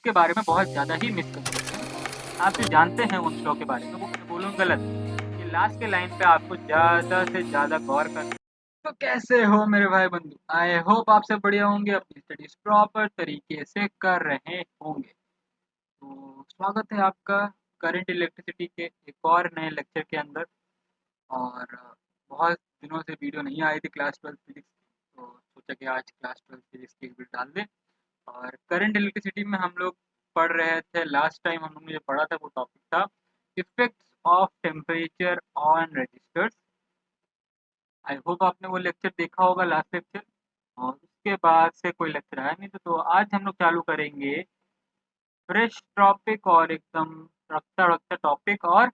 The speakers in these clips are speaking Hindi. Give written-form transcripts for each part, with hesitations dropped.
जिसके बारे में बहुत ज़्यादा ही मिसकंसेप्शन आप जो जानते हैं उन लॉ के बारे में वो मैं बोलूँ गलत। ये लास्ट के लाइन पे आपको ज़्यादा से ज़्यादा गौर करना। तो कैसे हो मेरे भाई बंधु? आई होप आप सब बढ़िया होंगे, अपनी स्टडीज प्रॉपर तरीके से कर रहे होंगे। तो स्वागत है आपका करंट इलेक्ट्रिसिटी के एक और नए लेक्चर के अंदर। और बहुत दिनों से वीडियो नहीं आई थी क्लास 12 फिजिक्स की, तो सोचा कि आज क्लास 12 फिजिक्स की एक वीडियो डाल दें। और करंट इलेक्ट्रिसिटी में हम लोग पढ़ रहे थे, लास्ट टाइम हम लोग ने जो पढ़ा था वो टॉपिक था effects of temperature on registers. I hope आपने वो लेक्चर देखा होगा, लास्ट लेक्चर। और उसके बाद से कोई लेक्चर आया नहीं था, तो आज हम लोग चालू करेंगे फ्रेश टॉपिक और एकदम रखता रखता टॉपिक, और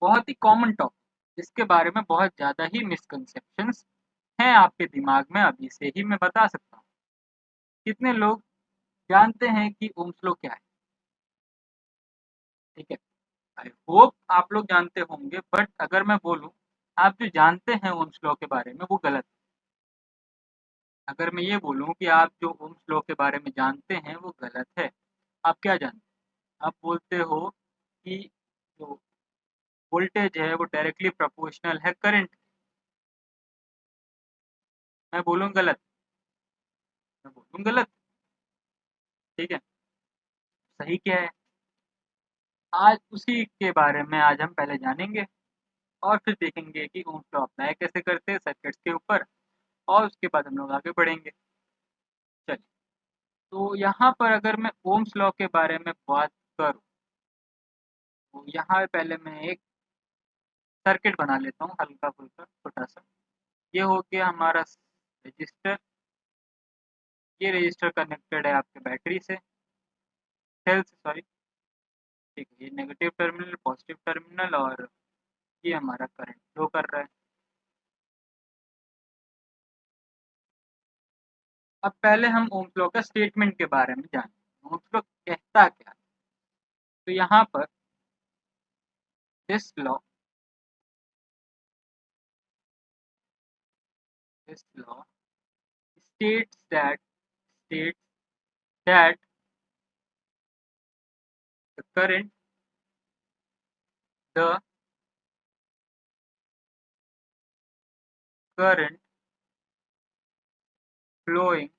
बहुत ही कॉमन टॉपिक जिसके बारे में बहुत ज़्यादा ही मिसकंसेप्शंस हैं आपके दिमाग में, अभी से ही मैं बता सकता हूँ। कितने लोग जानते हैं कि ओम्स लॉ क्या है? ठीक है, आई होप आप लोग जानते होंगे, बट अगर मैं बोलूं आप जो जानते हैं ओम्स लॉ के बारे में वो गलत है। अगर मैं ये बोलूं कि आप जो ओम्स लॉ के बारे में जानते हैं वो गलत है, आप क्या जानते हैं? आप बोलते हो कि जो वोल्टेज है वो डायरेक्टली प्रोपोर्शनल है करंट। मैं बोलूँ गलत? मैं बोलूँ गलत। ठीक है, सही क्या है? आज उसी के बारे में आज हम पहले जानेंगे, और फिर देखेंगे कि ओम्स लॉ अप्लाई कैसे करते हैं सर्किट्स के ऊपर, और उसके बाद हम लोग आगे बढ़ेंगे। चलिए, तो यहाँ पर अगर मैं ओम्स लॉ के बारे में बात करूँ, तो यहाँ पहले मैं एक सर्किट बना लेता हूँ हल्का फुल्का छोटा सा। ये हो गया हमारा रजिस्टर। ये रजिस्टर कनेक्टेड है आपके बैटरी से, सेल से, सॉरी। ठीक है, ये नेगेटिव टर्मिनल, पॉजिटिव टर्मिनल, और ये हमारा करंट फ्लो कर रहा है। अब पहले हम ओम्स लॉ का स्टेटमेंट के बारे में जानें। ओम्स लॉ कहता क्या है? तो यहाँ पर this law states states that the the current flowing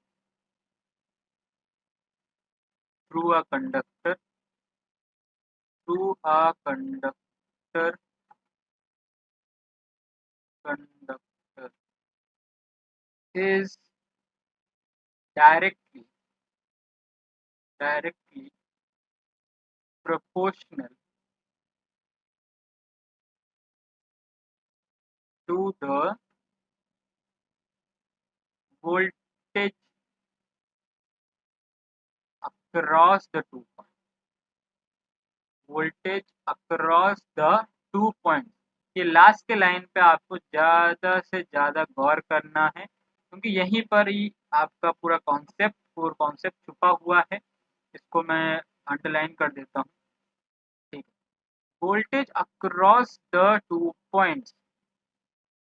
through a conductor conductor is directly proportional to the voltage across the 2 points. Voltage across the 2 points। ये लास्ट के लाइन पे आपको ज़्यादा से ज़्यादा गौर करना है, क्योंकि यहीं पर ही आपका पूरा कॉन्सेप्ट कोर कॉन्सेप्ट छुपा हुआ है। इसको मैं अंडरलाइन कर देता हूँ। ठीक है, वोल्टेज अक्रॉस द 2 पॉइंट्स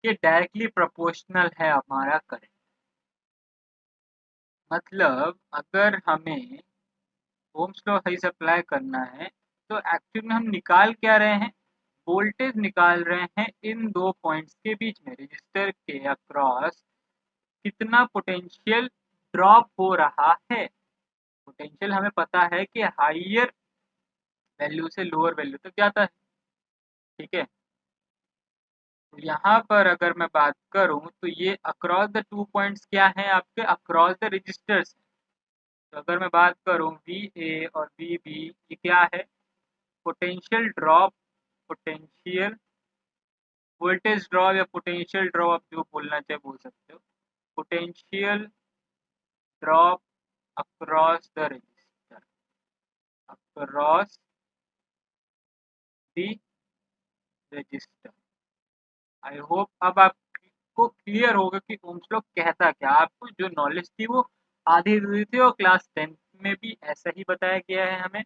ये डायरेक्टली प्रोपोर्शनल है हमारा करंट। मतलब अगर हमें ओम्स लॉ सही से अप्लाई करना है, तो एक्चुअली में हम निकाल क्या रहे हैं? वोल्टेज निकाल रहे हैं इन 2 पॉइंट्स के बीच में, रजिस्टर के अक्रॉस कितना पोटेंशियल ड्रॉप हो रहा है। पोटेंशियल हमें पता है कि हाइयर वैल्यू से लोअर वैल्यू तक जाता है। ठीक है, तो यहाँ पर अगर मैं बात करूँ तो ये अक्रॉस द 2 पॉइंट्स क्या है आपके? Across the registers. तो अगर मैं बात करूँ वी ए और वी बी, ये क्या है? Potential drop, potential voltage drop या पोटेंशियल ड्रॉप, आप जो बोलना चाहे बोल सकते हो। Potential drop across the register, across the register. I hope अब आपको क्लियर होगा कि ओम्स लॉ कहता क्या। आपको जो नॉलेज थी वो आधी अधूरी थी, और क्लास 10th में भी ऐसा ही बताया गया है हमें।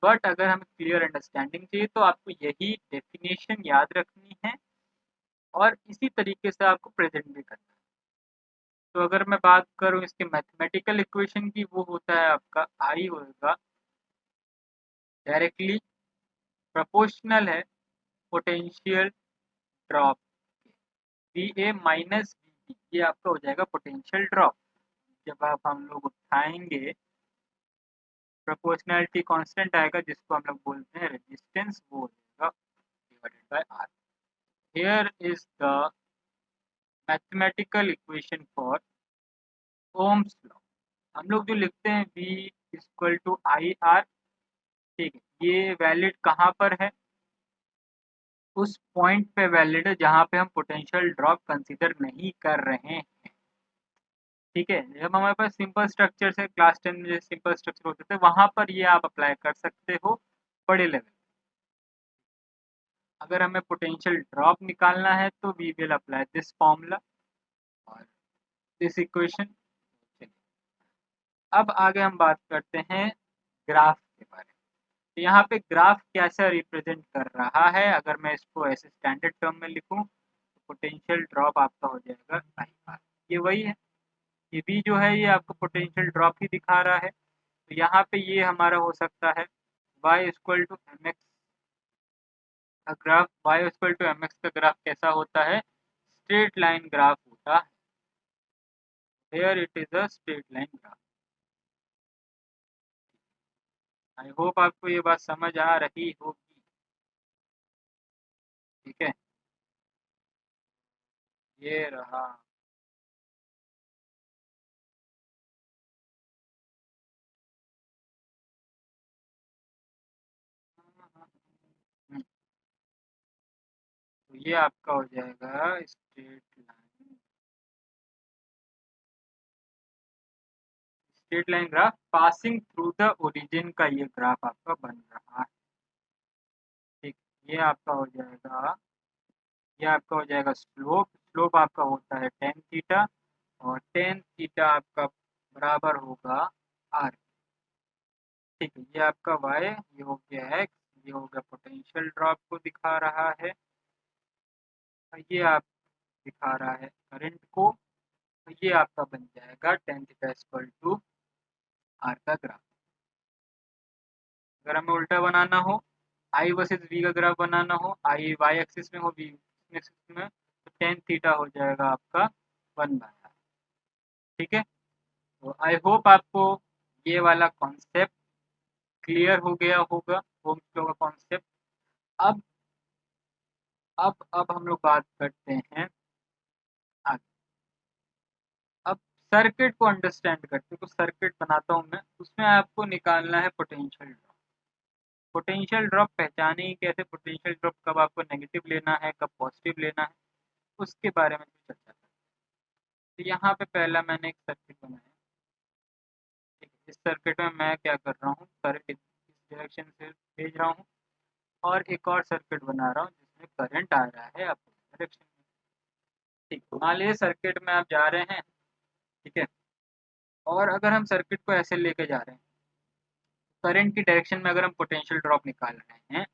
बट अगर हमें क्लियर अंडरस्टैंडिंग चाहिए तो आपको यही डेफिनेशन याद रखनी है, और इसी तरीके से आपको प्रेजेंट भी करना है। तो अगर मैं बात करूँ इसके मैथमेटिकल इक्वेशन की, वो होता है आपका आई होगा डायरेक्टली प्रोपोर्शनल है potential drop V A minus V, ये आपका हो जाएगा पोटेंशियल ड्रॉप। जब आप हम लोग उठाएंगे प्रोपोर्शनैलिटी कांस्टेंट आएगा जिसको हम लोग बोलते हैं रेजिस्टेंस, वो हो जाएगा divided by R. Here is the mathematical equation for Ohm's law. हम लोग जो लिखते हैं V equal to I R, ठीक है, ये वैलिड कहाँ पर है? उस पॉइंट पे वैलिड है जहाँ पे हम पोटेंशियल ड्रॉप कंसीडर नहीं कर रहे हैं। ठीक है, जब हमारे पास सिंपल स्ट्रक्चर है, क्लास 10 में जैसे सिंपल स्ट्रक्चर होते थे, वहां पर ये आप अप्लाई कर सकते हो बड़े लेवल। अगर हमें पोटेंशियल ड्रॉप निकालना है तो we will apply this formula और दिस इक्वेशन। अब आगे हम बात करते हैं ग्राफ के बारे में। तो यहाँ पे ग्राफ कैसा रिप्रेजेंट कर रहा है? अगर मैं इसको ऐसे स्टैंडर्ड टर्म में लिखूं तो पोटेंशियल ड्रॉप आपका हो जाएगा आई आर। ये वही है, ये भी जो है ये आपको पोटेंशियल ड्रॉप ही दिखा रहा है। तो यहाँ पे ये हमारा हो सकता है y equal to M X का graph. y equal to M X का ग्राफ कैसा होता है? स्ट्रेट लाइन ग्राफ होता है। Here it is a straight line graph. I hope आपको ये बात समझ आ रही होगी। ठीक है, ये रहा। हम्म, तो ये आपका हो जाएगा straight line graph passing through the origin का ये ग्राफ आपका बन रहा है। ठीक, ये आपका हो जाएगा, ये आपका हो जाएगा स्लोप। स्लोप आपका होता है टेन थीटा और टेन थीटा आपका बराबर होगा आर। ठीक है, ये आपका y, ये हो गया x, ये हो गया पोटेंशियल ड्रॉप को दिखा रहा है, और ये आप दिखा रहा है करंट को। तो ये आपका बन जाएगा tan theta equal to R का ग्राफ। अगर हमें उल्टा बनाना हो, आई वर्सेस वी का ग्राफ बनाना हो, आई वाई एक्सिस में हो, वी एक्सिस में, तो टेन थीटा हो जाएगा आपका वन बाय आर। ठीक है, तो आई होप आपको ये वाला कॉन्सेप्ट क्लियर हो गया होगा, ओम्स लॉ का कॉन्सेप्ट। अब अब हम लोग बात करते हैं आगे। अब सर्किट को अंडरस्टैंड करते हैं, तो सर्किट बनाता हूँ मैं, उसमें आपको निकालना है पोटेंशियल ड्रॉप। पोटेंशियल ड्रॉप पहचाने ही कैसे, पोटेंशियल ड्रॉप कब आपको नेगेटिव लेना है, कब पॉजिटिव लेना है, उसके बारे में चर्चा करते हैं। तो यहाँ पे पहला मैंने एक सर्किट बनाया। ठीक है, इस सर्किट में मैं क्या कर रहा हूँ, करंट इस डायरेक्शन से भेज रहा हूँ और एक और सर्किट बना रहा हूँ जिसमें करंट आ रहा है अपोजिट डायरेक्शन में। ठीक, मान लीजिए सर्किट में आप जा रहे हैं, ठीक है, और अगर हम सर्किट को ऐसे लेके जा रहे हैं, करंट की डायरेक्शन में अगर हम पोटेंशियल ड्रॉप निकाल रहे हैं,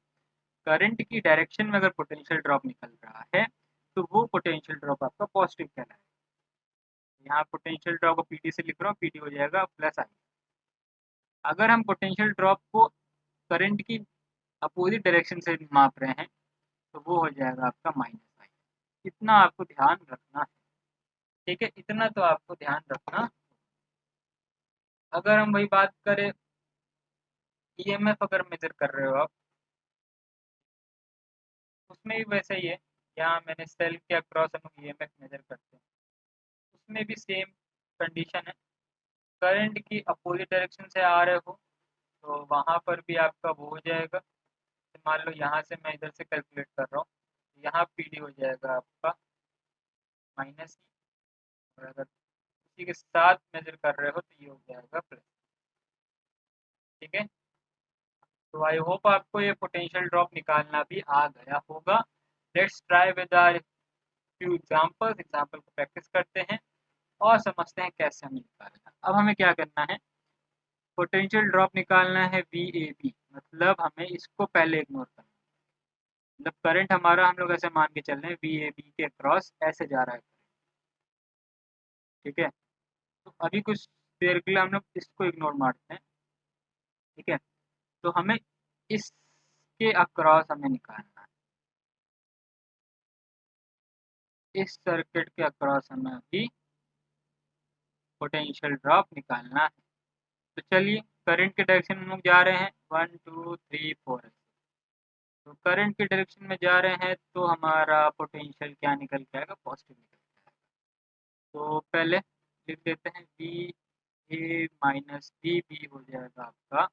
करंट की डायरेक्शन में अगर पोटेंशियल ड्रॉप निकल रहा है तो वो पोटेंशियल ड्रॉप आपका पॉजिटिव कहलाएगा। यहाँ पोटेंशियल ड्रॉप को पीटी से लिख रहा हूँ, पीटी हो जाएगा प्लस आई। अगर हम पोटेंशियल ड्रॉप को करंट की अपोजिट डायरेक्शन से माप रहे हैं तो वो हो जाएगा आपका माइनस आई। इतना आपको ध्यान रखना है। ठीक है, इतना तो आपको ध्यान रखना। अगर हम वही बात करें, ईएमएफ अगर मेजर कर रहे हो आप, उसमें भी वैसा ही है। यहाँ मैंने सेल के अक्रॉस हम ईएमएफ मेजर करते हैं, उसमें भी सेम कंडीशन है। करंट की अपोजिट डायरेक्शन से आ रहे हो तो वहाँ पर भी आपका वो हो जाएगा। तो मान लो यहाँ से मैं इधर से कैलकुलेट कर रहा हूँ, यहाँ पी डी हो जाएगा आपका माइनस ई, और अगर उसी के साथ मेजर कर रहे हो तो ये हो जाएगा प्लस। ठीक है, तो आई होप आपको ये पोटेंशियल ड्रॉप निकालना भी आ गया होगा। Let's try with are few examples. Example को प्रैक्टिस करते हैं और समझते हैं कैसे हमें निकालना है। अब हमें क्या करना है, पोटेंशियल ड्रॉप निकालना है वी ए बी, मतलब हमें इसको पहले इग्नोर करना है। मतलब करंट हमारा हम लोग ऐसे मान के चल रहे हैं वी ए बी के क्रॉस ऐसे जा रहा है। ठीक है, तो अभी कुछ देर के लिए हम लोग इसको इग्नोर मारते हैं। ठीक है, तो हमें इसके अक्रॉस हमें निकालना है, इस सर्किट के अक्रॉस हमें अभी पोटेंशियल ड्रॉप निकालना है। तो चलिए करंट के डायरेक्शन में हम लोग जा रहे हैं 1 2 3 4। तो करंट की डायरेक्शन में जा रहे हैं तो हमारा पोटेंशियल क्या निकल के आएगा, पॉजिटिव निकल के आएगा। तो पहले लिख देते हैं B A minus B B हो जाएगा आपका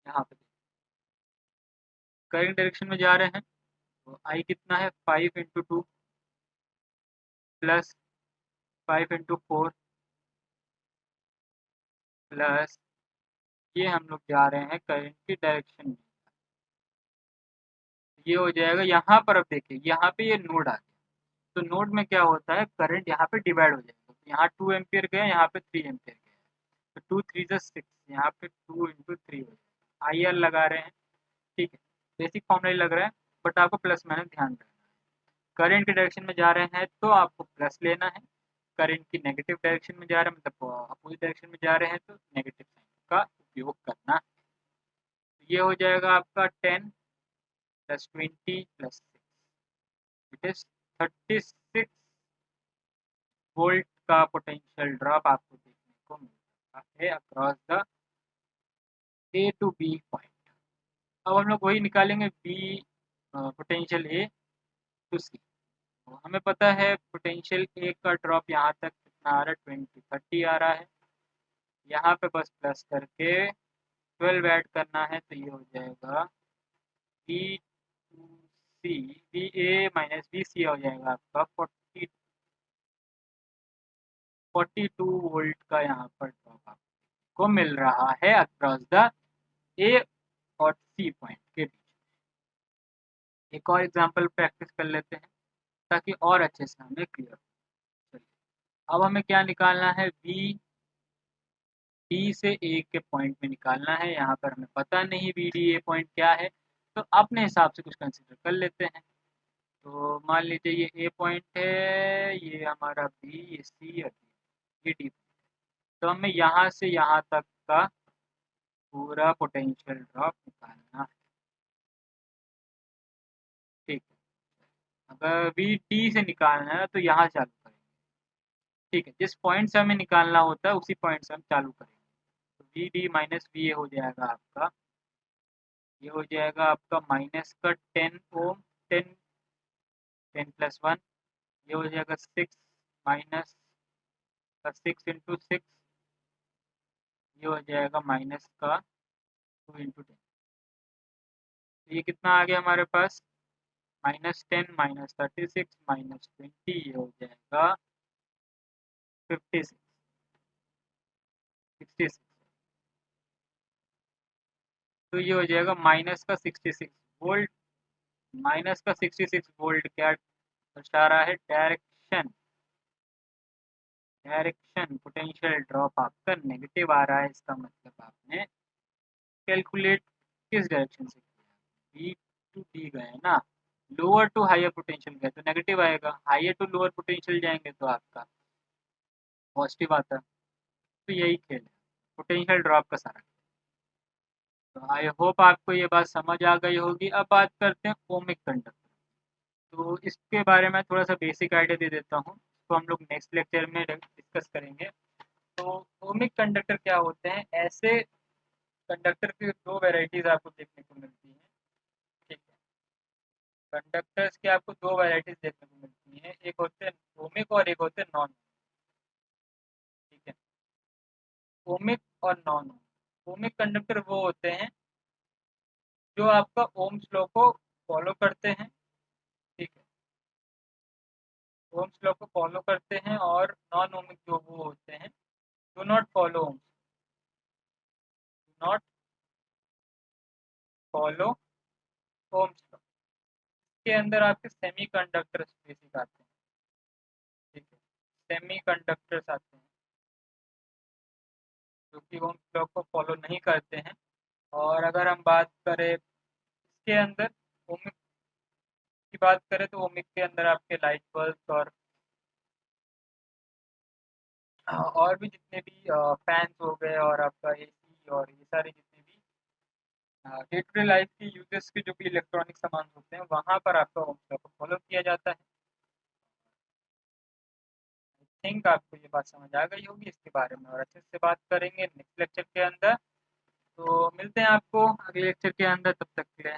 यहाँ पे। करंट डायरेक्शन में जा रहे हैं तो आई कितना है 5 × 2 प्लस 5 × 4 प्लस ये हम लोग जा रहे हैं करंट की डायरेक्शन में, ये हो जाएगा। यहाँ पर अब देखिए यहाँ पे ये नोड आ गया, तो नोड में क्या होता है करंट यहाँ पे डिवाइड हो जाएगा। तो यहाँ 2 एम्पियर गया, यहाँ पे 3 एम्पियर गया, तो 2 3 जा 6, यहाँ पे 2 × 3 हो जाएगा। आई आर लगा रहे हैं, ठीक है, बेसिक फॉर्मूला ही लग रहा है, बट आपको प्लस माइनस ध्यान रखना है। करंट के डायरेक्शन में जा रहे हैं तो आपको प्लस लेना है, करंट की नेगेटिव डायरेक्शन में जा रहे हैं मतलब अपोजिट डायरेक्शन में जा रहे हैं तो नेगेटिव साइन का उपयोग करना है। तो ये हो जाएगा आपका 10 + 20 + 6, इट इज 36 वोल्ट का पोटेंशियल ड्रॉप आपको देखने को मिल रहा है across the A to B point. अब हम लोग वही निकालेंगे B potential A to C. तो हमें पता है पोटेंशियल ए का ड्रॉप यहाँ तक कितना आ रहा है 20 30 आ रहा है, यहाँ पे बस प्लस करके 12 ऐड करना है, तो ये हो जाएगा B to C B A minus B C हो जाएगा आपका 42 वोल्ट का यहाँ पर ड्रॉप आपको मिल रहा है अक्रॉस द ए और सी पॉइंट के बीच। एक और एग्जांपल प्रैक्टिस कर लेते हैं ताकि और अच्छे से हमें क्लियर हो। चलिए अब हमें क्या निकालना है, बी डी से ए के पॉइंट में निकालना है। यहाँ पर हमें पता नहीं बी डी ए पॉइंट क्या है, तो अपने हिसाब से कुछ कंसिडर कर लेते हैं। तो मान लीजिए ये ए पॉइंट है, ये हमारा बी, ये सी और ये डी। तो हमें यहाँ से यहाँ तक का पूरा पोटेंशियल ड्रॉप निकालना है, ठीक है। अगर बी डी से निकालना है तो यहाँ चालू करेंगे, ठीक है, जिस पॉइंट से हमें निकालना होता है उसी पॉइंट से हम चालू करेंगे। तो V D minus V A हो जाएगा आपका, ये हो जाएगा आपका माइनस का 10 ओम, 10 10 + 1, ये हो जाएगा 6 माइनस का 6 × 6, ये हो जाएगा माइनस का 2 × 10। तो ये कितना आ गया हमारे पास, -10 -36 -20, ये हो जाएगा 56 66। तो ये हो जाएगा माइनस का 66 वोल्ट। माइनस का 66 वोल्ट क्या दर्शा रहा है, डायरेक्शन, डायरेक्शन पोटेंशियल ड्रॉप आपका नेगेटिव आ रहा है। इसका मतलब आपने कैलकुलेट किस डायरेक्शन से किया, बी टू डी गए ना, लोअर टू हायर पोटेंशियल गए तो नेगेटिव आएगा, हायर टू लोअर पोटेंशियल जाएंगे तो आपका पॉजिटिव आता है। तो यही खेल है पोटेंशियल ड्रॉप का सारा। तो आई होप आपको ये बात समझ आ गई होगी। अब बात करते हैं ओमिक कंडक्टर। तो इसके बारे में थोड़ा सा बेसिक आइडिया दे देता हूँ, तो हम लोग नेक्स्ट लेक्चर में डिस्कस करेंगे। तो ओमिक कंडक्टर क्या होते हैं, ऐसे कंडक्टर की दो वेराइटीज आपको देखने को मिलती हैं, ठीक है। कंडक्टर्स की आपको दो वेराइटीज देखने को मिलती हैं, एक होते हैं ओमिक और एक होते हैं नॉन, ठीक है। ओमिक और नॉन ओमिक कंडक्टर वो होते हैं जो आपका ओम्स लॉ को फॉलो करते हैं, ठीक है, ओम्स लॉ को फॉलो करते हैं। और नॉन ओमिक जो वो होते हैं do not follow Ohm's, not follow Ohm's law. के अंदर आपके सेमी कंडक्टर्स बेसिक आते हैं, ठीक है, सेमी कंडक्टर्स आते हैं जो कि ओम्स लॉ को फॉलो नहीं करते हैं। और अगर हम बात करें इसके अंदर ओमिक की बात करें तो ओमिक के अंदर आपके लाइट बल्ब और भी जितने भी फैंस हो गए और आपका एसी और ये सारे जितने भी डे टू डे लाइफ की यूजेस के जो भी इलेक्ट्रॉनिक सामान होते हैं वहाँ पर आपका होम स्टॉक को फॉलो किया जाता है। आई थिंक आपको ये बात समझ आ गई होगी इसके बारे में, और अच्छे से बात करेंगे नेक्स्ट लेक्चर के अंदर। तो मिलते हैं आपको अगले लेक्चर के अंदर, तब तक के लिए